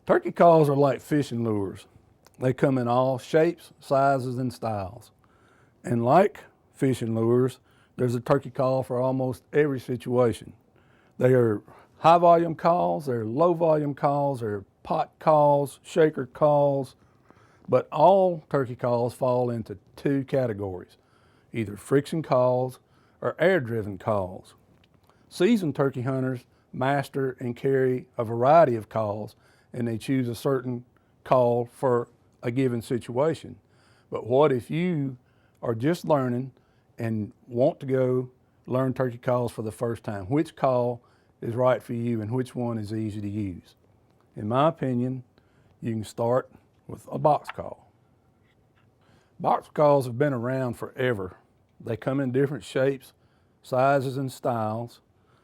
Turkey calls are like fishing lures. They come in all shapes, sizes, and styles. And like fishing lures, there's a turkey call for almost every situation. They are high volume calls, they're low volume calls, they're pot calls, shaker calls, but all turkey calls fall into two categories, either friction calls or air-driven calls. Seasoned turkey hunters master and carry a variety of calls, and they choose a certain call for a given situation. But what if you are just learning and want to go learn turkey calls for the first time? Which call is right for you and which one is easy to use? In my opinion, you can start with a box call. Box calls have been around forever. They come in different shapes, sizes, and styles,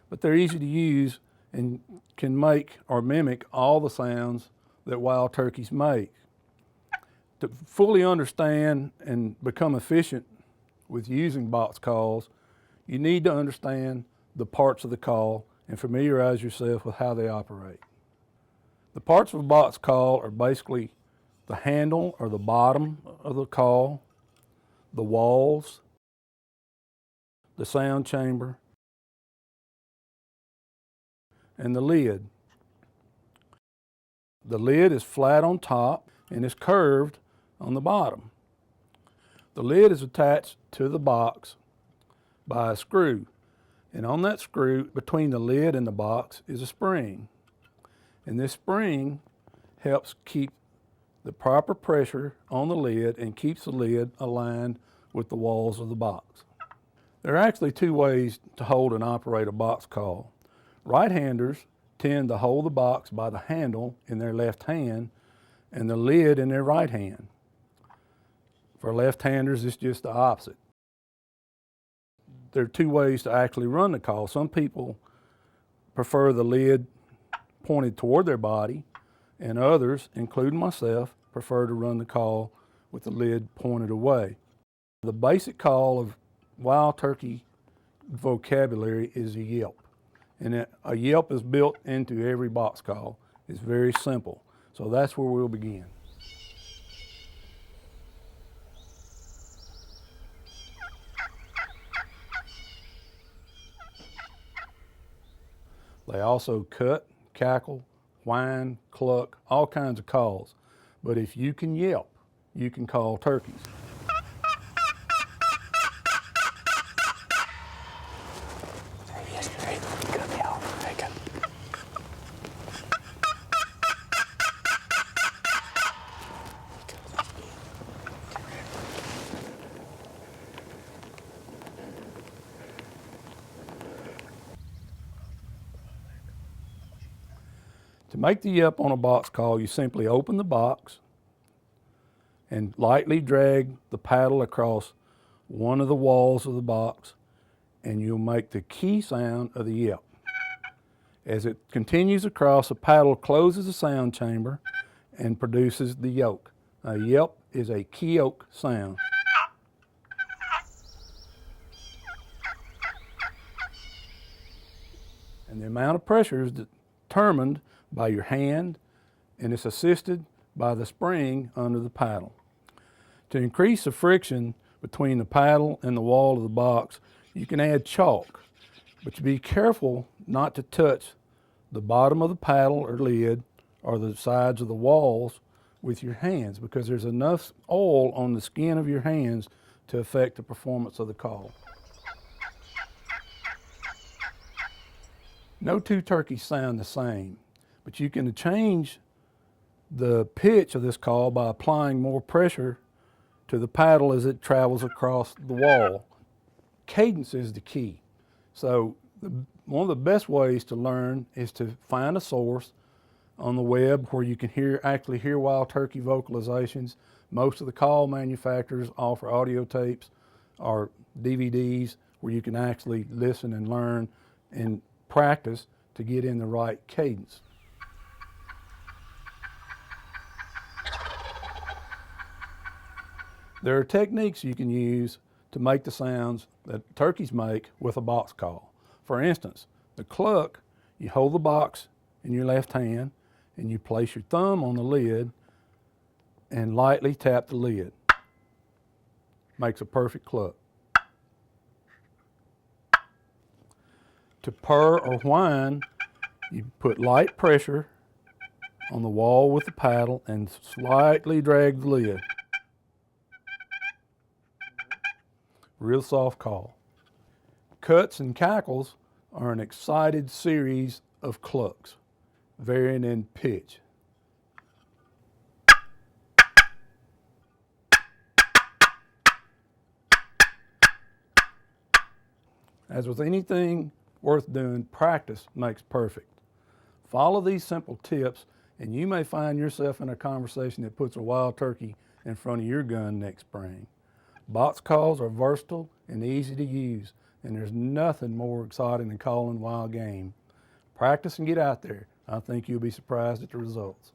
but they're easy to use and can make or mimic all the sounds that wild turkeys make. To fully understand and become efficient with using box calls, you need to understand the parts of the call and familiarize yourself with how they operate. The parts of a box call are basically the handle or the bottom of the call, the walls, the sound chamber, and the lid. The lid is flat on top and is curved on the bottom. The lid is attached to the box by a screw, and on that screw between the lid and the box is a spring. And this spring helps keep the proper pressure on the lid and keeps the lid aligned with the walls of the box. There are actually two ways to hold and operate a box call. Right-handers tend to hold the box by the handle in their left hand and the lid in their right hand. For left-handers, it's just the opposite. There are two ways to actually run the call. Some people prefer the lid pointed toward their body, and others, including myself, prefer to run the call with the lid pointed away. The basic call of wild turkey vocabulary is a yelp. And a yelp is built into every box call. It's very simple. So that's where we'll begin. They also cut, cackle, whine, cluck, all kinds of calls. But if you can yelp, you can call turkeys. To make the yelp on a box call, you simply open the box and lightly drag the paddle across one of the walls of the box, and you'll make the key sound of the yelp. As it continues across, the paddle closes the sound chamber and produces the yoke. A yelp is a key yoke sound. And the amount of pressure is determined by your hand, and it's assisted by the spring under the paddle. To increase the friction between the paddle and the wall of the box, you can add chalk, but you be careful not to touch the bottom of the paddle or lid or the sides of the walls with your hands, because there's enough oil on the skin of your hands to affect the performance of the call. No two turkeys sound the same, but you can change the pitch of this call by applying more pressure to the paddle as it travels across the wall. Cadence is the key. So one of the best ways to learn is to find a source on the web where you can actually hear wild turkey vocalizations. Most of the call manufacturers offer audio tapes or DVDs where you can actually listen and learn and practice to get in the right cadence. There are techniques you can use to make the sounds that turkeys make with a box call. For instance, the cluck, you hold the box in your left hand and you place your thumb on the lid and lightly tap the lid. Makes a perfect cluck. To purr or whine, you put light pressure on the wall with the paddle and slightly drag the lid. Real soft call. Cuts and cackles are an excited series of clucks, varying in pitch. As with anything worth doing, practice makes perfect. Follow these simple tips and you may find yourself in a conversation that puts a wild turkey in front of your gun next spring. Box calls are versatile and easy to use, and there's nothing more exciting than calling wild game. Practice and get out there. I think you'll be surprised at the results.